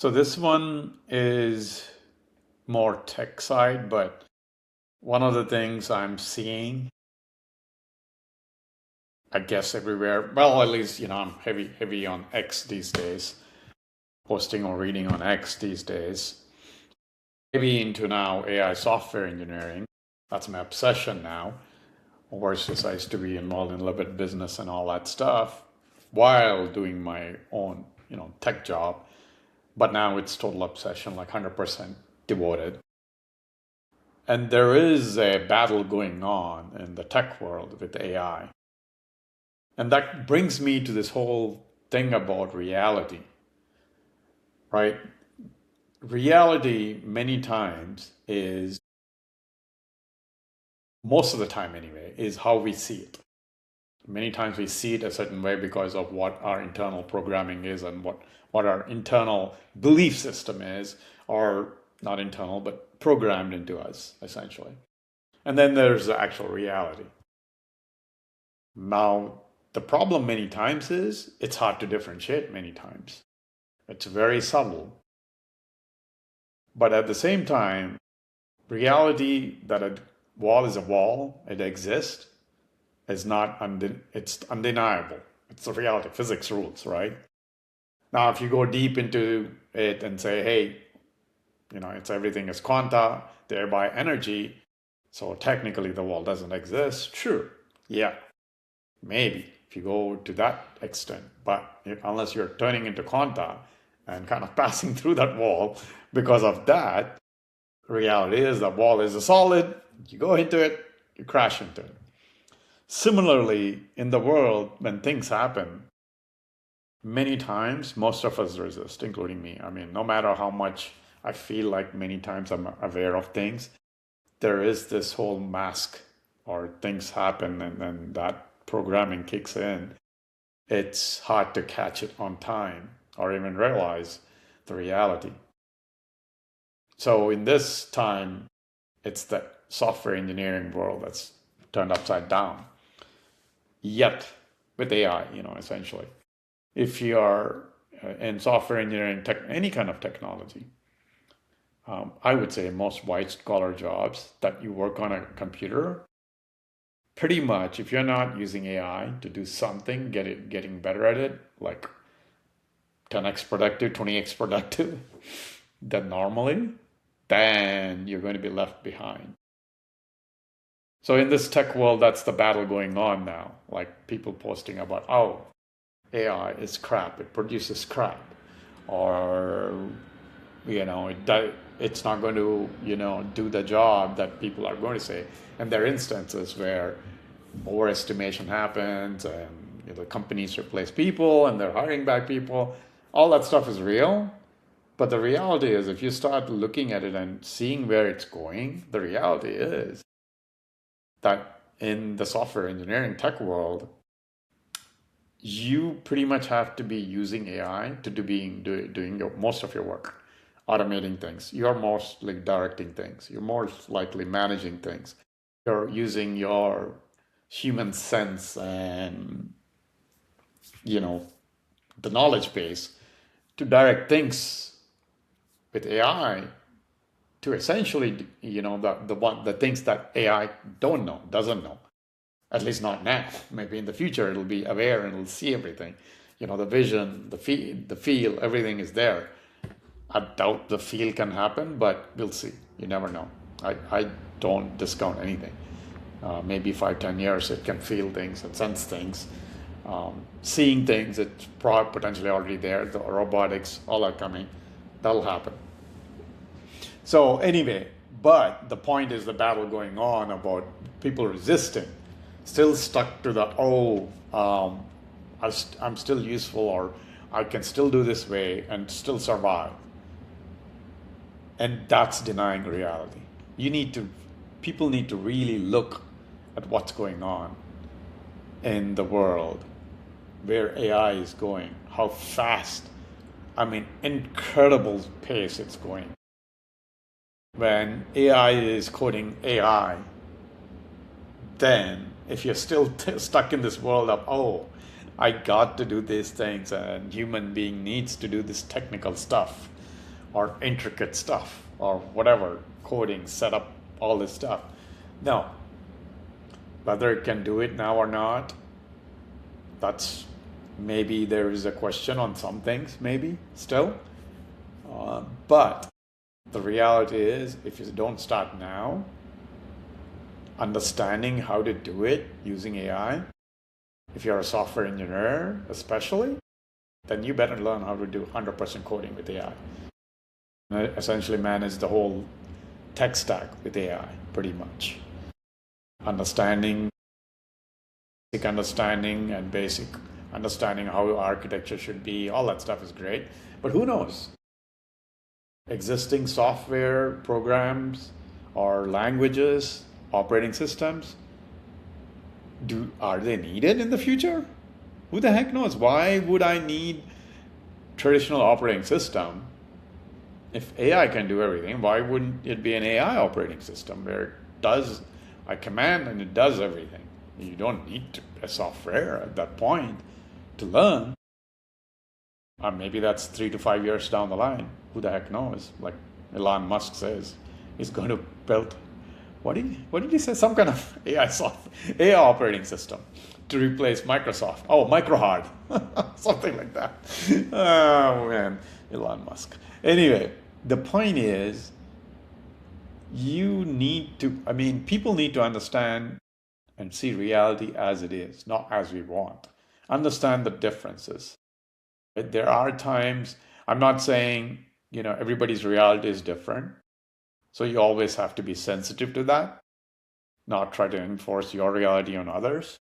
So this one is more tech side, but one of the things I'm seeing, I guess everywhere, well, at least, I'm heavy on X these days, posting or reading on X these days. Maybe into now AI software engineering. That's my obsession now. Versus I used to be involved in a little bit business and all that stuff while doing my own, tech job. But now it's total obsession, like 100% devoted. And there is a battle going on in the tech world with AI. And that brings me to this whole thing about reality, right? Reality, many times, is, most of the time anyway, is how we see it. Many times we see it a certain way because of what our internal programming is and what our internal belief system is, or not internal, but programmed into us, essentially. And then there's the actual reality. Now, the problem many times is it's hard to differentiate many times. It's very subtle. But at the same time, reality that a wall is a wall, it exists, is not, it's undeniable. It's the reality, physics rules, right? Now, if you go deep into it and say, hey, it's everything is quanta, thereby energy, so technically the wall doesn't exist, sure, yeah, maybe if you go to that extent, but unless you're turning into quanta and kind of passing through that wall, because of that, reality is the wall is a solid, you go into it, you crash into it. Similarly, in the world, when things happen, many times, most of us resist, including me. I mean, no matter how much I feel like many times I'm aware of things, there is this whole mask, or things happen and then that programming kicks in. It's hard to catch it on time or even realize the reality. So in this time, it's the software engineering world that's turned upside down. Yet, with AI, essentially, if you are in software engineering, any kind of technology, I would say most white collar jobs that you work on a computer, pretty much, if you're not using AI to do something, getting better at it, like 10x productive, 20x productive, than normally, then you're going to be left behind. So in this tech world, that's the battle going on now. Like people posting about, oh, AI is crap, it produces crap, or it's not going to do the job that people are going to say. And there are instances where overestimation happens, and the companies replace people, and they're hiring back people. All that stuff is real. But the reality is, if you start looking at it and seeing where it's going, the reality is that in the software engineering tech world, you pretty much have to be using AI to doing most of your work, automating things. You're mostly directing things. You're most likely managing things. You're using your human sense and the knowledge base to direct things. With AI, to essentially the things that AI doesn't know. At least not now. Maybe in the future it'll be aware and it'll see everything. The vision, the feel, everything is there. I doubt the feel can happen, but we'll see. You never know. I don't discount anything. Maybe 5-10 years it can feel things and sense things. Seeing things, it's potentially already there. The robotics, all are coming. That'll happen. So anyway, but the point is the battle going on about people resisting, still stuck to the, I'm still useful, or I can still do this way and still survive. And that's denying reality. People need to really look at what's going on in the world, where AI is going, how fast, incredible pace it's going. When AI is coding AI, then if you're still stuck in this world of, I got to do these things and human being needs to do this technical stuff, or intricate stuff or whatever, coding, set up all this stuff. No, whether it can do it now or not, that's maybe there is a question on some things, maybe still. But the reality is, if you don't start now, understanding how to do it using AI, if you're a software engineer especially, then you better learn how to do 100% coding with AI. And essentially manage the whole tech stack with AI, pretty much. Understanding and basic understanding how architecture should be, all that stuff is great. But who knows? Existing software programs or languages, operating systems, are they needed in the future? Who the heck knows? Why would I need traditional operating system? If AI can do everything, why wouldn't it be an AI operating system where it does a command and it does everything? You don't need a software at that point to learn. Or maybe that's 3 to 5 years down the line. Who the heck knows? Like Elon Musk says, he's going to build, what did he say? Some kind of AI operating system to replace Microsoft. Oh, Microhard. Something like that. Oh man, Elon Musk. Anyway, the point is, people need to understand and see reality as it is, not as we want. Understand the differences. There are times, I'm not saying, everybody's reality is different. So you always have to be sensitive to that, not try to enforce your reality on others.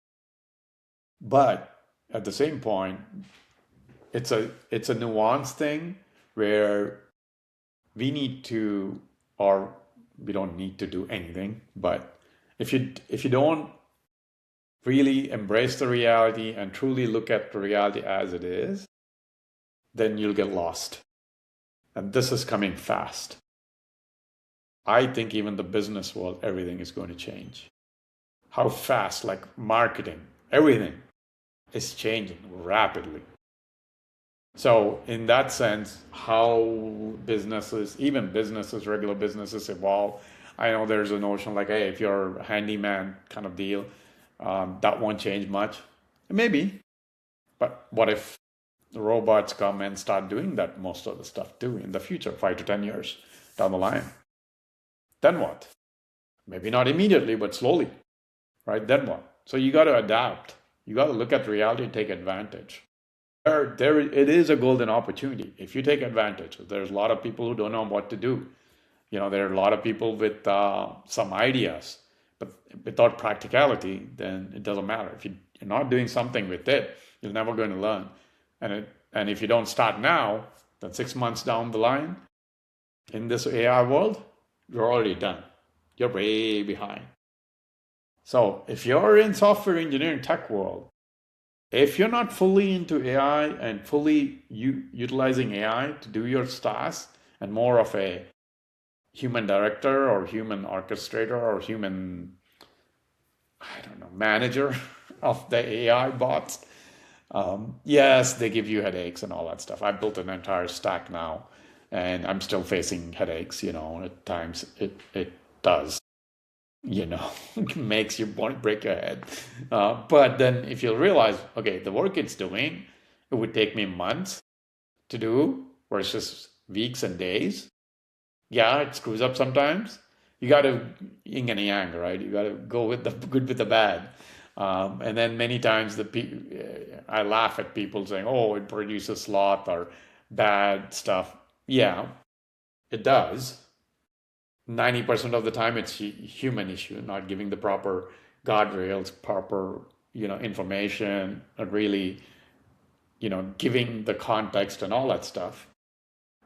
But at the same point, it's a nuanced thing where we need to, or we don't need to do anything, but if you don't really embrace the reality and truly look at the reality as it is, then you'll get lost. And this is coming fast. I think even the business world, everything is going to change. How fast, like marketing, everything is changing rapidly. So in that sense, how regular businesses evolve. I know there's a notion like, hey, if you're a handyman kind of deal, that won't change much. Maybe. But what if the robots come and start doing that most of the stuff too in the future, 5 to 10 years down the line? Then what? Maybe not immediately, but slowly, right? Then what? So you got to adapt. You got to look at reality and take advantage. It is a golden opportunity if you take advantage. There's a lot of people who don't know what to do. There are a lot of people with some ideas, but without practicality, then it doesn't matter. If you're not doing something with it, you're never going to learn. And if you don't start now, then 6 months down the line, in this AI world, you're already done. You're way behind. So if you're in software engineering tech world, if you're not fully into AI and fully utilizing AI to do your tasks and more of a human director or human orchestrator or human, manager of the AI bots, yes, they give you headaches and all that stuff. I built an entire stack now, and I'm still facing headaches. At times it does. Makes you want to break your head. But then if you realize, okay, the work it's doing, it would take me months to do versus weeks and days. Yeah, it screws up sometimes. You got to yin and yang, right? You got to go with the good with the bad. And then many times I laugh at people saying, "Oh, it produces sloth or bad stuff." Yeah, it does. 90% of the time, it's a human issue, not giving the proper guardrails, proper information, and really giving the context and all that stuff.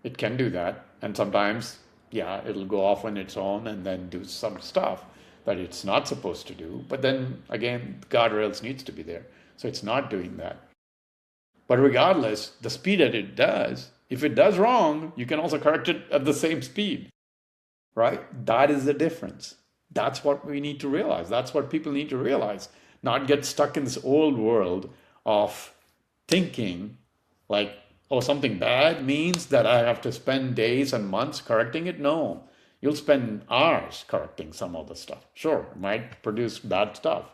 It can do that, and sometimes, yeah, it'll go off on its own and then do some stuff that it's not supposed to do. But then again, guardrails needs to be there, so it's not doing that. But regardless, the speed that it does, if it does wrong, you can also correct it at the same speed, right? That is the difference. That's what we need to realize. That's what people need to realize. Not get stuck in this old world of thinking like oh, something bad means that I have to spend days and months correcting it. No, you'll spend hours correcting some of the stuff. Sure, it might produce bad stuff.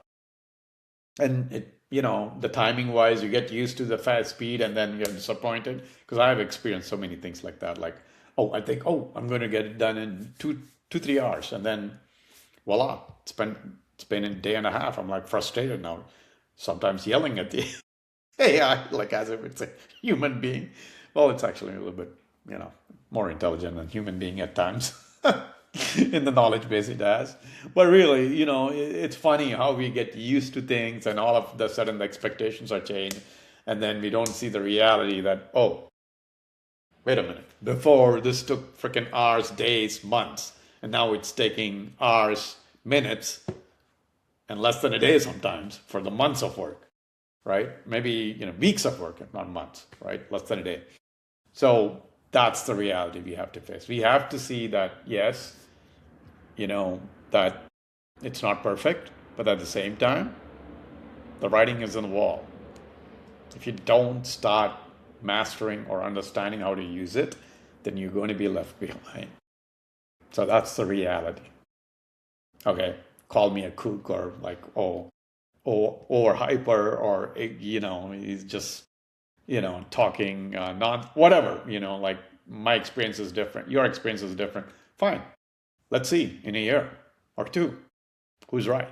And the timing wise, you get used to the fast speed and then you're disappointed. Because I've experienced so many things like that. Like, oh, I think, oh, I'm going to get it done in 3 hours. And then voila, it's been a day and a half. I'm like frustrated now, sometimes yelling at the AI, like as if it's a human being. Well, it's actually a little bit, more intelligent than human being at times in the knowledge base it has. But really, it's funny how we get used to things and all of the sudden the expectations are changed. And then we don't see the reality that, oh, wait a minute. Before this took freaking hours, days, months, and now it's taking hours, minutes, and less than a day sometimes for the months of work, right? Maybe weeks of work, not months, right? Less than a day. So that's the reality we have to face. We have to see that yes, that it's not perfect, but at the same time, the writing is on the wall. If you don't start mastering or understanding how to use it, then you're going to be left behind. So that's the reality. Okay, call me a kook or like, or hyper, or he's just talking not whatever, like my experience is different, your experience is different. Fine, let's see in a year or two who's right.